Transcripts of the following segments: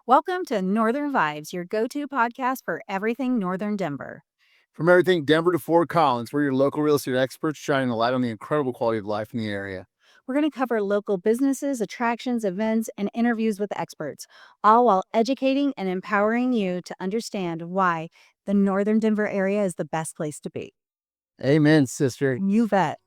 Welcome to Northern Vibes, your go-to podcast for everything Northern Denver. From everything Denver to Fort Collins, we're your local real estate experts shining a light on the incredible quality of life in the area. We're going to cover local businesses, attractions, events, and interviews with experts, all while educating and empowering you to understand why the Northern Denver area is the best place to be. Amen, sister. You bet.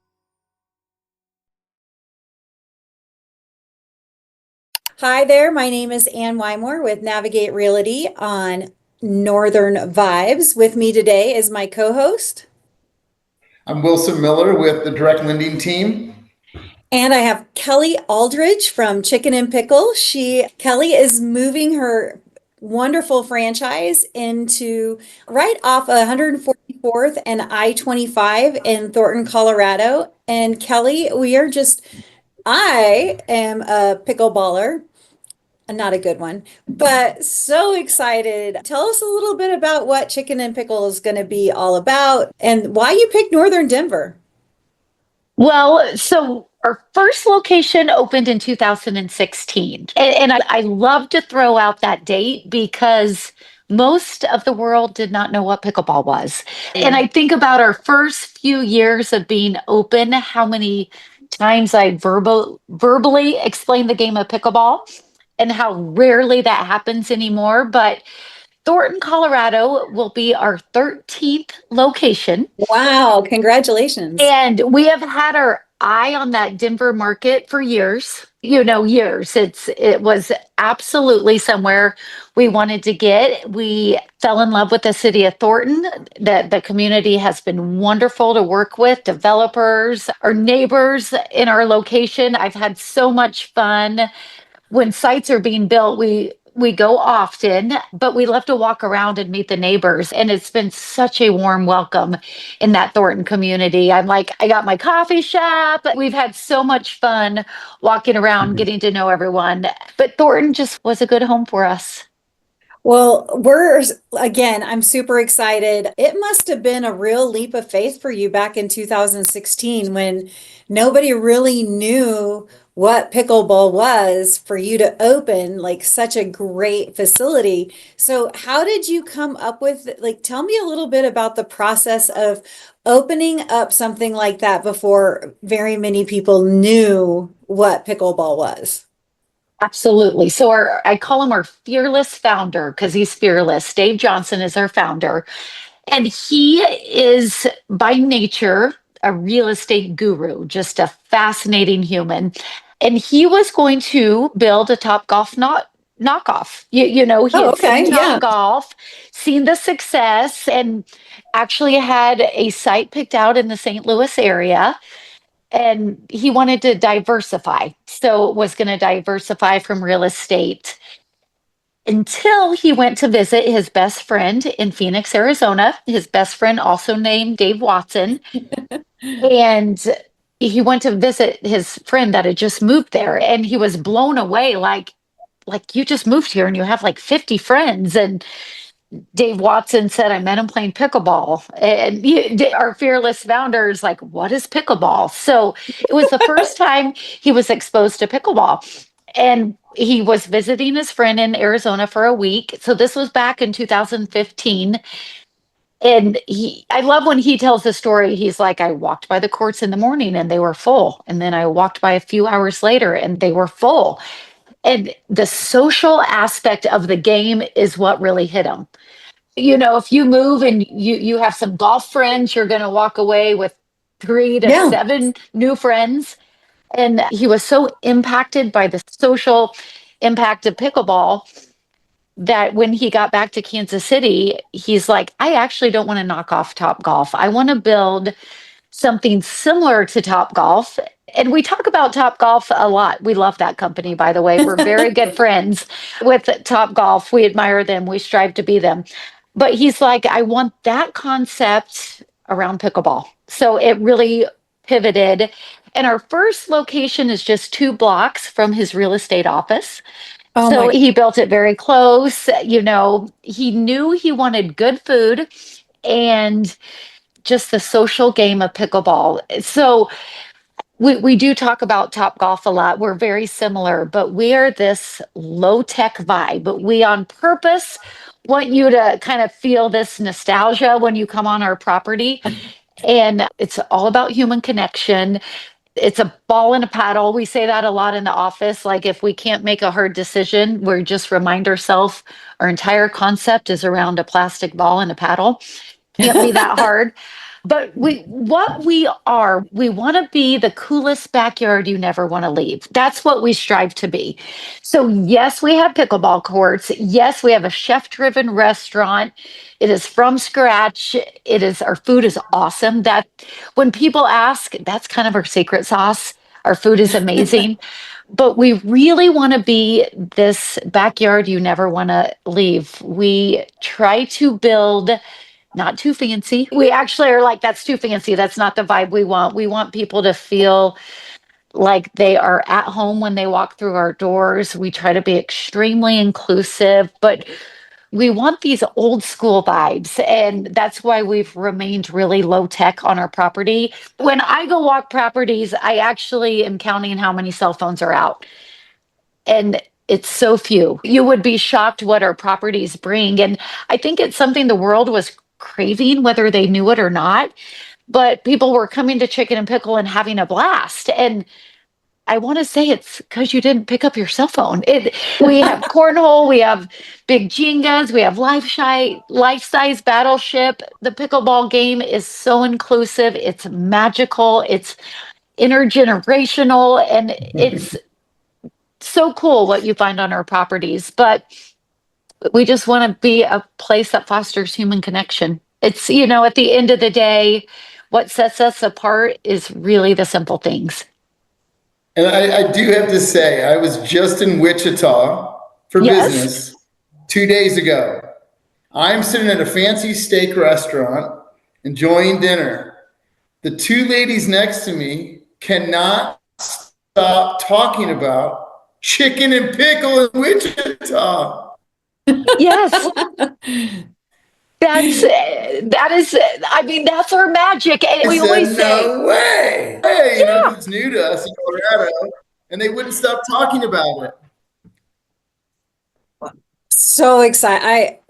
Hi there, my name is Ann Wymore with Navigate Realty on Northern Vibes. With me today is my co-host. I'm Wilson Miller with the Direct Lending Team. And I have Kelli Alldredge from Chicken Pickle. Kelli is moving her wonderful franchise into right off 144th and I-25 in Thornton, Colorado. And Kelli, I am a pickleballer. Not a good one, but so excited. Tell us a little bit about what Chicken Pickle is going to be all about and why you picked Northern Denver. Well, so our first location opened in 2016. And I love to throw out that date because most of the world did not know what pickleball was. And I think about our first few years of being open, how many times I verbally explained the game of pickleball and how rarely that happens anymore. But Thornton, Colorado will be our 13th location. Wow, congratulations. And we have had our eye on that Denver market for years, years. It was absolutely somewhere we wanted to get. We fell in love with the city of Thornton. The community has been wonderful to work with, developers, our neighbors in our location. I've had so much fun. When sites are being built, we go often, but we love to walk around and meet the neighbors. And it's been such a warm welcome in that Thornton community. I got my coffee shop. We've had so much fun walking around, getting to know everyone. But Thornton just was a good home for us. Well, I'm super excited. It must have been a real leap of faith for you back in 2016 when nobody really knew what pickleball was for you to open like such a great facility. So how did you come up with, tell me a little bit about the process of opening up something like that before very many people knew what pickleball was? Absolutely. So I call him our fearless founder because he's fearless. Dave Johnson is our founder. And he is by nature a real estate guru, just a fascinating human. And he was going to build a Top Golf knockoff. He Oh, had okay. seen Yeah. Top Golf, seen the success, and actually had a site picked out in the St. Louis area. And he wanted to diversify. So was going to diversify from real estate until he went to visit his best friend in Phoenix, Arizona. His best friend, also named Dave Watson. And he went to visit his friend that had just moved there. And he was blown away, like you just moved here and you have like 50 friends. And Dave Watson said, I met him playing pickleball. And our fearless founder is like, what is pickleball? So it was the first time he was exposed to pickleball. And he was visiting his friend in Arizona for a week. So this was back in 2015. And I love when he tells the story. He's like, I walked by the courts in the morning and they were full. And then I walked by a few hours later and they were full. And the social aspect of the game is what really hit him. If you move and you have some golf friends, you're going to walk away with 3 to Yeah. 7 new friends. And he was so impacted by the social impact of pickleball that when he got back to Kansas City, he's like, I actually don't want to knock off Top Golf. I want to build something similar to Top Golf. And we talk about Top Golf a lot. We love that company, by the way. We're very good friends with Top Golf. We admire them. We strive to be them. But he's like, I want that concept around pickleball. So it really pivoted. And our first location is just 2 blocks from his real estate office. Oh So my. he built it very close. He knew he wanted good food and just the social game of pickleball. So We do talk about Top Golf a lot. We're very similar, but we are this low tech vibe. But we on purpose want you to kind of feel this nostalgia when you come on our property. And it's all about human connection. It's a ball and a paddle. We say that a lot in the office. Like if we can't make a hard decision, we just remind ourselves our entire concept is around a plastic ball and a paddle. Can't be that hard. But what we are, we want to be the coolest backyard you never want to leave. That's what we strive to be. So yes, we have pickleball courts. Yes, we have a chef-driven restaurant. It is from scratch. It is, our food is awesome. That when people ask, that's kind of our secret sauce. Our food is amazing. But we really want to be this backyard you never want to leave. We try to build not too fancy. We actually are like, that's too fancy. That's not the vibe we want. We want people to feel like they are at home when they walk through our doors. We try to be extremely inclusive, but we want these old school vibes. And that's why we've remained really low tech on our property. When I go walk properties, I actually am counting how many cell phones are out. And it's so few. You would be shocked what our properties bring. And I think it's something the world was craving, whether they knew it or not. But people were coming to Chicken and Pickle and having a blast. And I want to say it's because you didn't pick up your cell phone. We have cornhole, we have big Jengas, we have life-size battleship. The pickleball game is so inclusive. It's magical. It's intergenerational, and it's so cool what you find on our properties. But we just want to be a place that fosters human connection. It's, at the end of the day, what sets us apart is really the simple things. And I do have to say, I was just in Wichita for business 2 days ago. I'm sitting at a fancy steak restaurant enjoying dinner. The two ladies next to me cannot stop talking about Chicken and Pickle in Wichita. Yes. That is, I mean, that's our magic. And we always say, no way. Hey, it's new to us in Colorado, and they wouldn't stop talking about it. So excited. I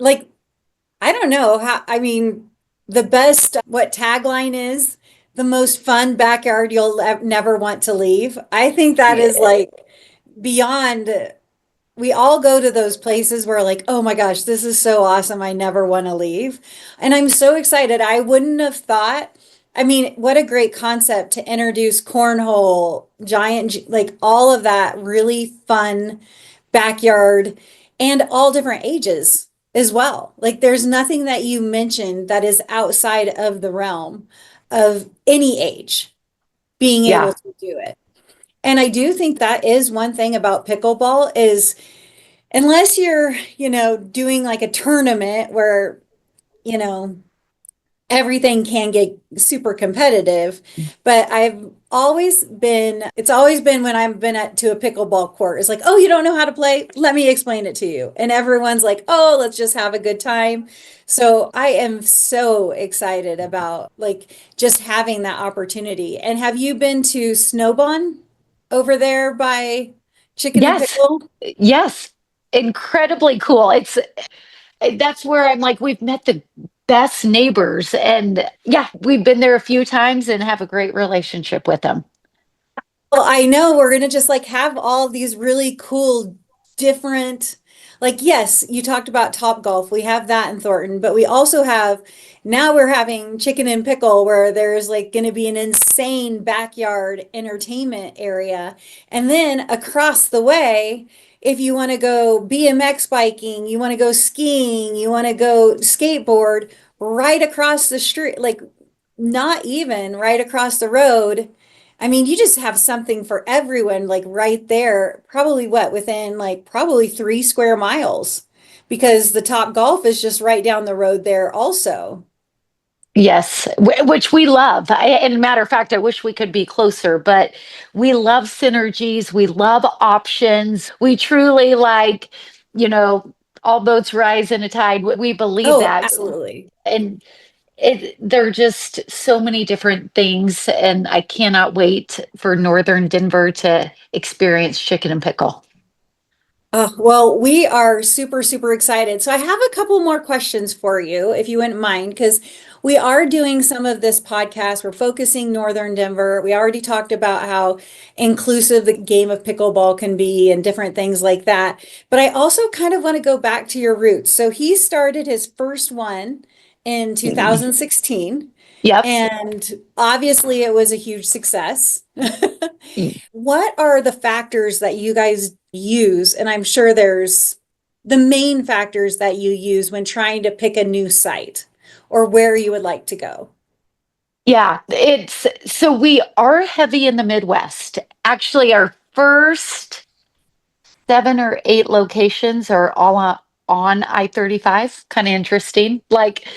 don't know how, the best, what tagline is, the most fun backyard you'll never want to leave. I think that is like beyond. We all go to those places where like, oh my gosh, this is so awesome. I never want to leave. And I'm so excited. I wouldn't have thought, what a great concept to introduce cornhole, like all of that really fun backyard and all different ages as well. Like there's nothing that you mentioned that is outside of the realm of any age being able to do it. And I do think that is one thing about pickleball is unless you're, doing like a tournament where, everything can get super competitive, but it's always been when I've been to a pickleball court, it's like, oh, you don't know how to play? Let me explain it to you. And everyone's like, oh, let's just have a good time. So I am so excited about like just having that opportunity. And have you been to Snowbon over there by Chicken and Pickle? Yes. Incredibly cool. That's where I'm like, we've met the best neighbors, and we've been there a few times and have a great relationship with them. Well, I know we're going to just like have all these really cool, different, like, yes, you talked about Top Golf. We have that in Thornton, but we also now we're having Chicken and Pickle where there's like going to be an insane backyard entertainment area. And then across the way, if you want to go BMX biking, you want to go skiing, you want to go skateboard, right across the street, like not even right across the road. You just have something for everyone, like right there, probably within like probably 3 square miles, because the Top Golf is just right down the road there also. Yes, which we love. And matter of fact, I wish we could be closer, but we love synergies. We love options. We truly like, all boats rise in a tide. We believe that. Absolutely. And There are just so many different things, and I cannot wait for Northern Denver to experience Chicken and Pickle. Well, we are super, super excited. So I have a couple more questions for you, if you wouldn't mind, because we are doing some of this podcast. We're focusing Northern Denver. We already talked about how inclusive the game of pickleball can be and different things like that. But I also kind of want to go back to your roots. So he started his first one in 2016, Yep. and obviously it was a huge success. What are the factors that you guys use? And I'm sure there's the main factors that you use when trying to pick a new site or where you would like to go. Yeah, it's so we are heavy in the Midwest. Actually, our first 7 or 8 locations are all on I-35. Kind of interesting. Like,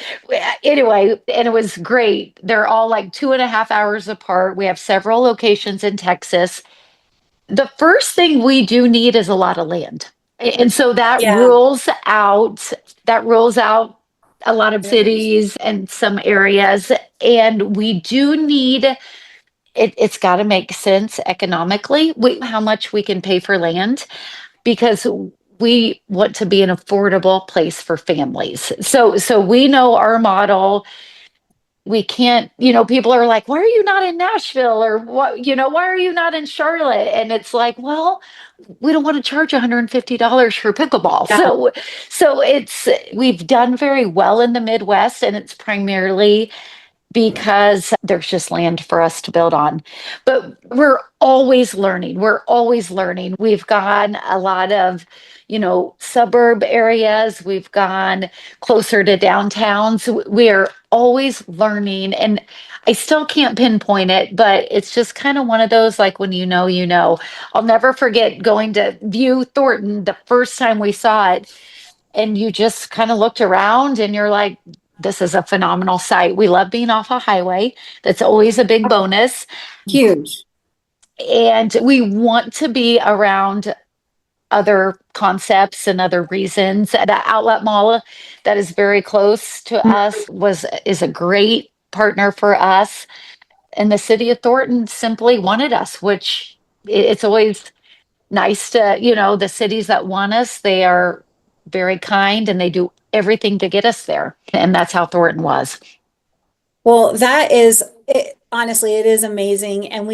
anyway, and it was great. They're all like 2.5 hours apart. We have several locations in Texas. The first thing we do need is a lot of land. And so Yeah. that rules out a lot of cities and some areas. And we do need it's got to make sense economically, how much we can pay for land, because we want to be an affordable place for families. So we know our model. We can't, people are like, why are you not in Nashville, or what, why are you not in Charlotte? And it's like, well, we don't want to charge $150 for pickleball. Yeah. So we've done very well in the Midwest, and it's primarily because there's just land for us to build on. But we're always learning. We're always learning. We've gone a lot of, suburb areas. We've gone closer to downtown. So we are always learning. And I still can't pinpoint it, but it's just kind of one of those, like, when you know, you know. I'll never forget going to view Thornton the first time we saw it. And you just kind of looked around and you're like, this is a phenomenal site. We love being off a highway. That's always a big bonus. Huge. And we want to be around other concepts and other reasons. The outlet mall that is very close to us is a great partner for us. And the city of Thornton simply wanted us, which it's always nice to, the cities that want us, they are very kind and they do everything to get us there. And that's how Thornton was. Well, that is it, honestly, it is amazing. And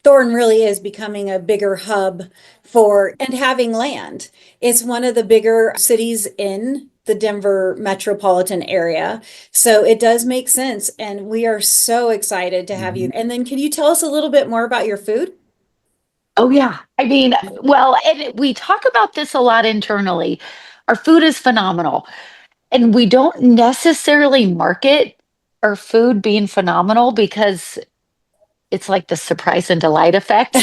Thornton really is becoming a bigger hub and having land. It's one of the bigger cities in the Denver metropolitan area. So it does make sense. And we are so excited to have you. And then can you tell us a little bit more about your food? Oh, yeah. I mean, well, and we talk about this a lot internally. Our food is phenomenal, and we don't necessarily market our food being phenomenal because it's like the surprise and delight effect.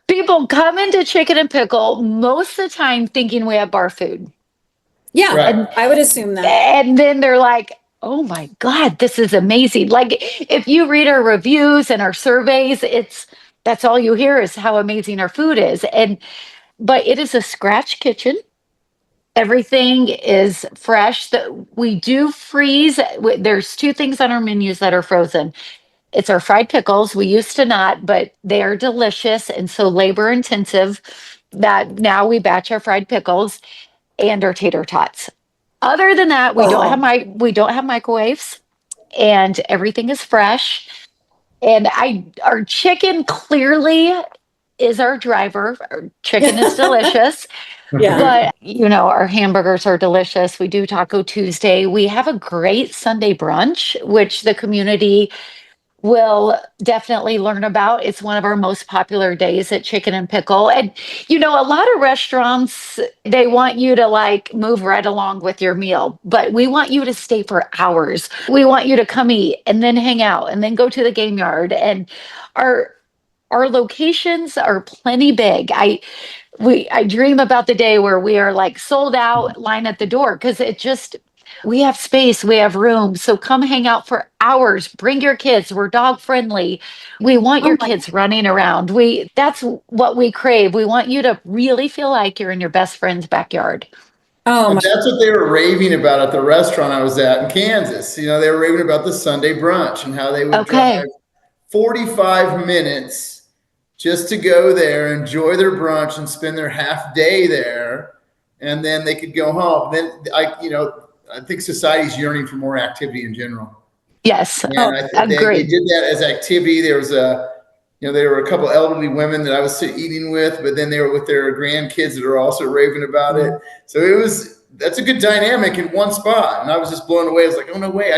People come into Chicken and Pickle most of the time thinking we have bar food. Yeah, Right. I would assume that. And then they're like, oh my God, this is amazing. Like, if you read our reviews and our surveys, that's all you hear is how amazing our food is. But it is a scratch kitchen. Everything is fresh. That we do freeze. There's 2 things on our menus that are frozen. It's our fried pickles. We used to not, but they are delicious and so labor intensive that now we batch our fried pickles and our tater tots. Other than that, we don't have microwaves, and everything is fresh. And our chicken clearly is our driver. Our chicken is delicious. Yeah. But, our hamburgers are delicious. We do Taco Tuesday. We have a great Sunday brunch, which the community will definitely learn about. It's one of our most popular days at Chicken and Pickle. And, a lot of restaurants, they want you to like move right along with your meal, but we want you to stay for hours. We want you to come eat and then hang out and then go to the game yard. And our locations are plenty big. I dream about the day where we are like sold out, line at the door, because we have space, we have room. So come hang out for hours. Bring your kids. We're dog friendly. We want your kids running around. That's what we crave. We want you to really feel like you're in your best friend's backyard. Oh And my, that's what they were raving about at the restaurant I was at in Kansas. You know, they were raving about the Sunday brunch and how they would drive Okay. 45 minutes just to go there, enjoy their brunch, and spend their half day there, and then they could go home. Then I think society's yearning for more activity in general, Yes. oh, and they Agree. did that as activity. There were a couple elderly women that I was eating with, but then they were with their grandkids that are also raving about it. So that's a good dynamic in one spot, and I was just blown away. I was like, oh no way,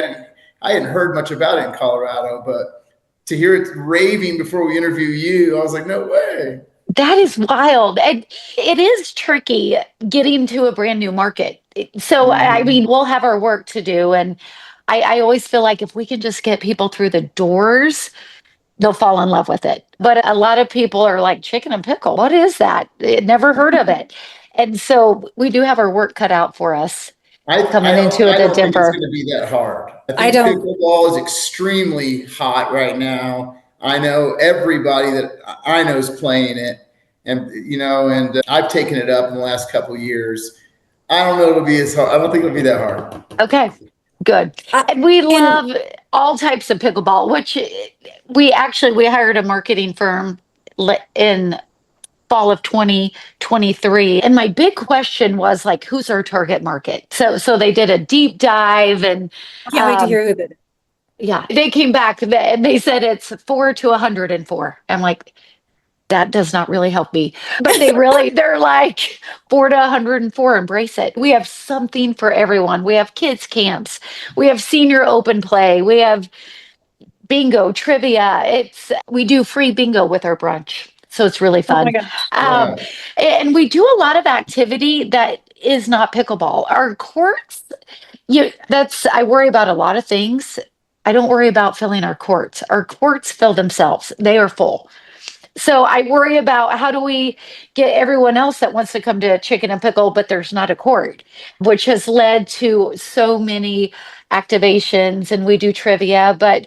I hadn't heard much about it in Colorado, but to hear it raving before we interview you, I was like, no way. That is wild. And it is tricky getting to a brand new market. So, I Mhm. mean, we'll have our work to do. And I always feel like if we can just get people through the doors, they'll fall in love with it. But a lot of people are like, chicken and pickle, what is that? Never heard of it. And so we do have our work cut out for us coming into I the don't think it's Denver. going to be that hard. I I think don't, pickleball is extremely hot right now. I know everybody that I know is playing it, and I've taken it up in the last couple of years. I don't know it'll be as hard. I don't think it'll be that hard. Okay, good. I, And we and love all types of pickleball, which we hired a marketing firm in fall of 2023. And my big question was like, who's our target market? So they did a deep dive and I can't wait to um, hear who did it. yeah, they came back and they said it's 4 to 104. I'm like, that does not really help me. But they're like 4 to 104, embrace it. We have something for everyone. We have kids camps. We have senior open play. We have bingo, trivia. We do free bingo with our brunch. So it's really Oh my fun. gosh. Um, Yeah. and we do a lot of activity that is not pickleball. Our courts, I worry about a lot of things. I don't worry about filling our courts. Our courts fill themselves. They are full. So I worry about how do we get everyone else that wants to come to Chicken and Pickle, but there's not a court, which has led to so many activations. And we do trivia, but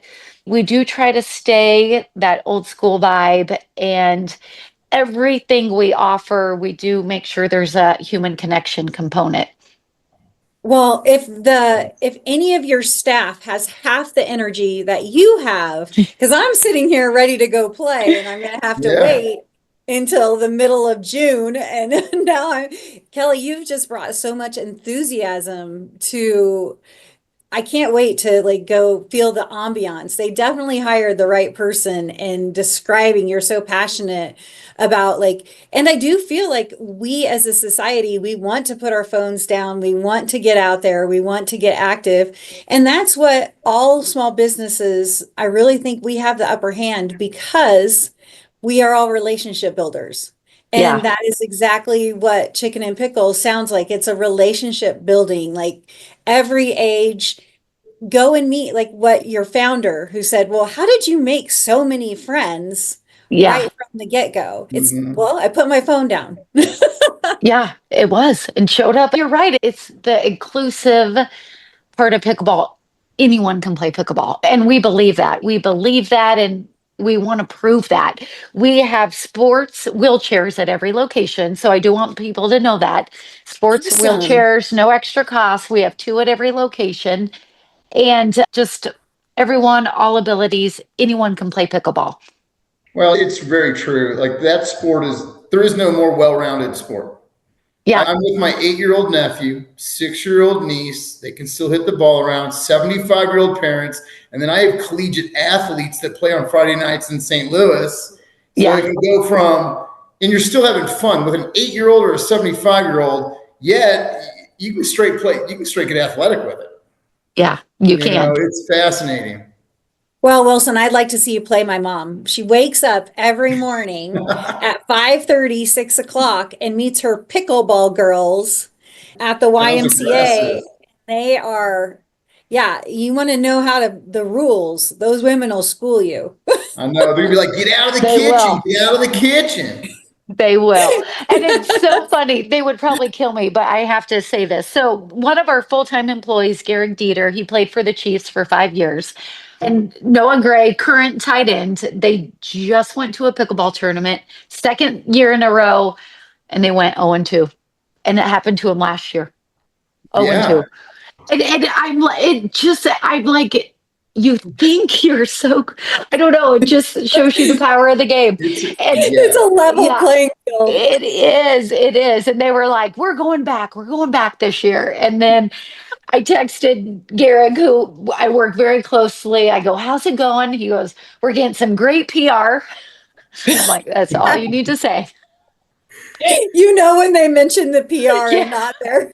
we do try to stay that old school vibe. And everything we offer, we do make sure there's a human connection component. Well, if any of your staff has half the energy that you have, because I'm sitting here ready to go play and I'm gonna have to Yeah. wait until the middle of June. And now Kelli, you've just brought so much enthusiasm to I can't wait to like go feel the ambiance. They definitely hired the right person in describing you're so passionate about like, and I do feel like we as a society, we want to put our phones down. We want to get out there. We want to get active. And that's what all small businesses, I really think we have the upper hand because we are all relationship builders. And Yeah. that is exactly what Chicken and Pickle sounds like. It's a relationship building, like every age. Go and meet like what your founder who said, well, how did you make so many friends Yeah. right from the get-go? It's, Mhm. well, I put my phone down. Yeah. It was and showed up. You're right. It's the inclusive part of pickleball. Anyone can play pickleball. And we believe that. We believe that. And we want to prove that. We have sports wheelchairs at every location. So I do want people to know that sports Awesome. wheelchairs, no extra cost. We have 2 at every location. And just everyone, all abilities, anyone can play pickleball. Well, it's very true. Like that there is no more well-rounded sport. Yeah. I'm with my 8-year-old nephew, 6-year-old niece. They can still hit the ball around, 75-year-old parents. And then I have collegiate athletes that play on Friday nights in St. Louis. So Yeah. it can go and you're still having fun with an 8-year-old or a 75-year-old, yet you can straight get athletic with it. Yeah. You can. It's fascinating. Well, Wilson, I'd like to see you play my mom. She wakes up every morning at 5:30, 6 o'clock, and meets her pickleball girls at the Sounds YMCA. impressive. They are, yeah, you want to know the rules. Those women will school you. I know. They'd be like, get out of the They kitchen, will. get out of the kitchen. They will. And it's so funny. They would probably kill me, but I have to say this. So, one of our full time employees, Garrick Dieter, he played for the Chiefs for 5 years. And Noah Gray, current tight end, they just went to a pickleball tournament, second year in a row, and they went 0-2. And it happened to him last year. Yeah. 0-2. And I'm like, I'm like, you think you're so, I don't know, it just shows you the power of the game. And It's Yeah. a level yeah, playing field. it is. And they were like, we're going back this year. And then I texted Garrick, who I work very closely. I go, how's it going? He goes, we're getting some great PR. I'm like, that's all you need to say. You know when they mention the PR Yeah. and not there.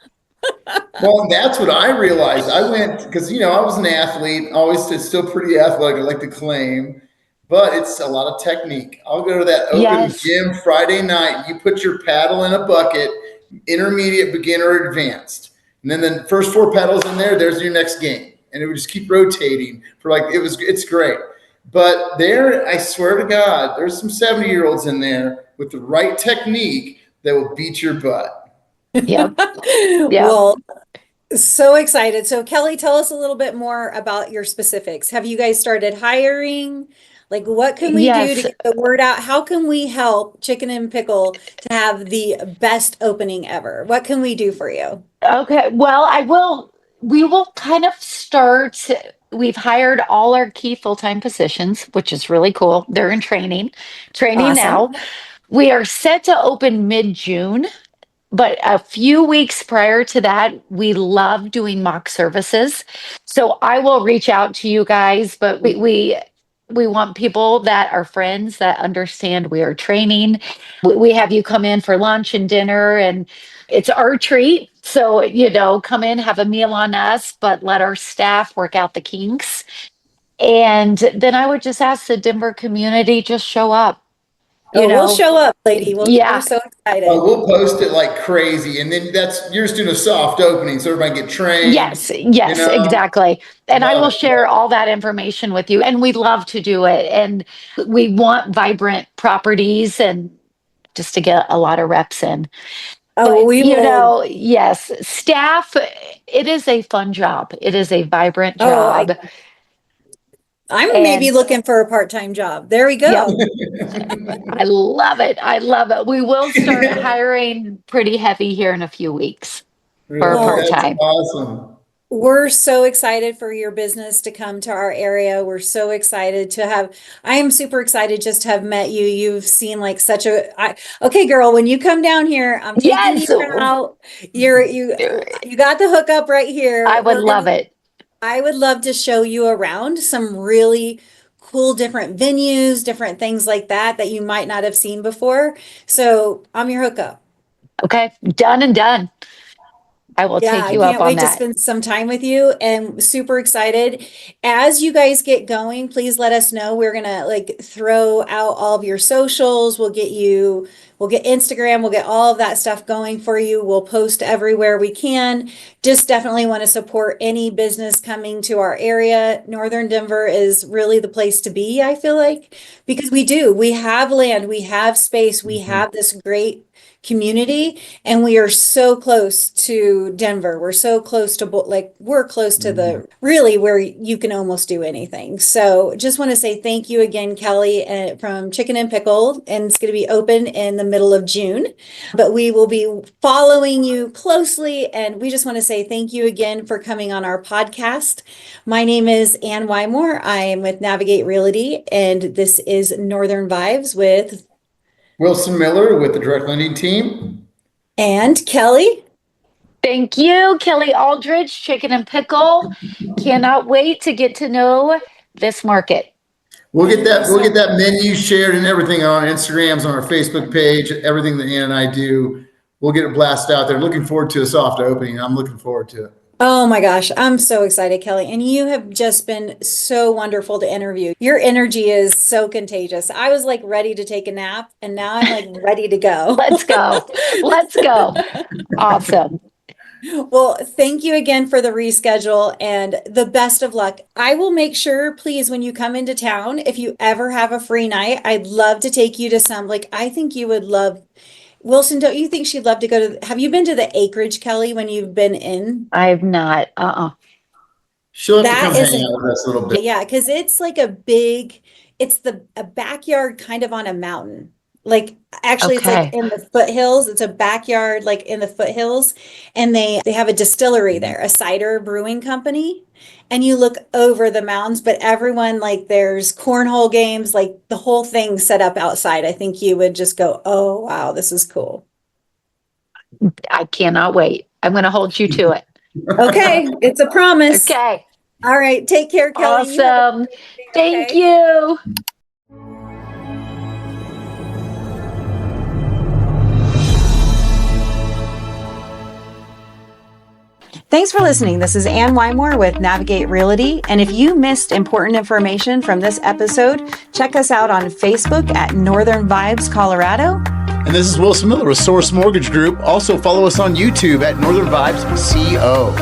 Well, and that's what I realized. I went because I was an athlete, always still pretty athletic. I like to claim, but it's a lot of technique. I'll go to that open Yes. gym Friday night. You put your paddle in a bucket, intermediate, beginner, advanced, and then the first 4 paddles in there. There's your next game, and it would just keep rotating for it's great. But there, I swear to God, there's some 70-year-olds in there with the right technique that will beat your butt. Yep. Yep. Well, so excited. So Kelly, tell us a little bit more about your specifics. Have you guys started hiring? Like, what can we do to Yes. get the word out? How can we help Chicken and Pickle to have the best opening ever? What can we do for you? Okay. Well, we will kind of start. We've hired all our key full-time positions, which is really cool. They're in training Awesome. now. We are set to open mid-June. But a few weeks prior to that, we love doing mock services. So I will reach out to you guys, but we want people that are friends that understand we are training. We have you come in for lunch and dinner, and it's our treat. So, come in, have a meal on us, but let our staff work out the kinks. And then I would just ask the Denver community, just show up. You Oh, we'll know, show up, lady. We're yeah. so Oh, excited. we'll post it like crazy, and then you're just doing a soft opening, so everybody can get trained. Yes, exactly. And I Love will it. share all that information with you. And we love to do it. And we want vibrant properties and just to get a lot of reps in. Oh, But, we will. yes, staff, it is a fun job. It is a vibrant Oh, job. I'm maybe And looking for a part-time job. There we yep, go. I love it. I love it. We will start hiring pretty heavy here in a few weeks for a Really, Well, that's part-time. awesome. we're so excited for your business to come to our area. We're so excited to have, I am super excited just to have met you. You've seen like okay, girl, when you come down here, I'm taking Yes, you out. You got the hookup right I here. would love it. I would love to show you around some really cool different venues, different things like that you might not have seen before. So I'm your hookup. Okay, done and done. I will Yeah, take I you up can't on wait to that. spend some time with you and super excited. As you guys get going, please let us know. We're gonna like throw out all of your socials. We'll get Instagram, we'll get all of that stuff going for you. We'll post everywhere we can. Just definitely want to support any business coming to our area. Northern Denver is really the place to be, I feel like, because we have land, we have space, we Mhm. have this great community, and we are so close to Denver. We're so close to we're close to Mhm. the really where you can almost do anything. So just want to say thank you again, Kelly, from Chicken and Pickle, and it's going to be open in the middle of June. But we will be following you closely, and we just want to say thank you again for coming on our podcast. My name is Ann Wymore. I am with Navigate Realty, and this is Northern Vibes with Wilson Miller with the direct lending team. and Kelly. Thank you, Kelli Alldredge, Chicken and Pickle. Cannot wait to get to know this market. We'll get that menu shared and everything on Instagrams, on our Facebook page, everything that Ann and I do. We'll get it blasted out there. Looking forward to a soft opening. I'm looking forward to it. Oh my gosh, I'm so excited, Kelly. And you have just been so wonderful to interview. Your energy is so contagious. I was like ready to take a nap, and now I'm like ready to go. Let's go. Let's go. Awesome. Well, thank you again for the reschedule and the best of luck. I will make sure, please, when you come into town, if you ever have a free night, I'd love to take you to some, like, I think you would love. Wilson, don't you think she'd love to go to, have you been to the acreage, Kelly, when you've been in? I've not. She'll have to That come is hang out with us a little bit. Yeah, because it's like a backyard kind of on a mountain. Like actually it's like Okay. in the foothills. It's a backyard like in the foothills, and they have a distillery there, a cider brewing company. And you look over the mountains, but everyone like there's cornhole games, like the whole thing set up outside. I think you would just go, "Oh, wow, this is cool." I cannot wait. I'm going to hold you to it. Okay, it's a promise. Okay. All right, take care, Kelli. You have a Awesome. great day, Thank okay? you. Thanks for listening. This is Ann Wymore with Navigate Realty. And if you missed important information from this episode, check us out on Facebook at Northern Vibes Colorado. And this is Wilson Miller with Source Mortgage Group. Also follow us on YouTube at Northern Vibes CO.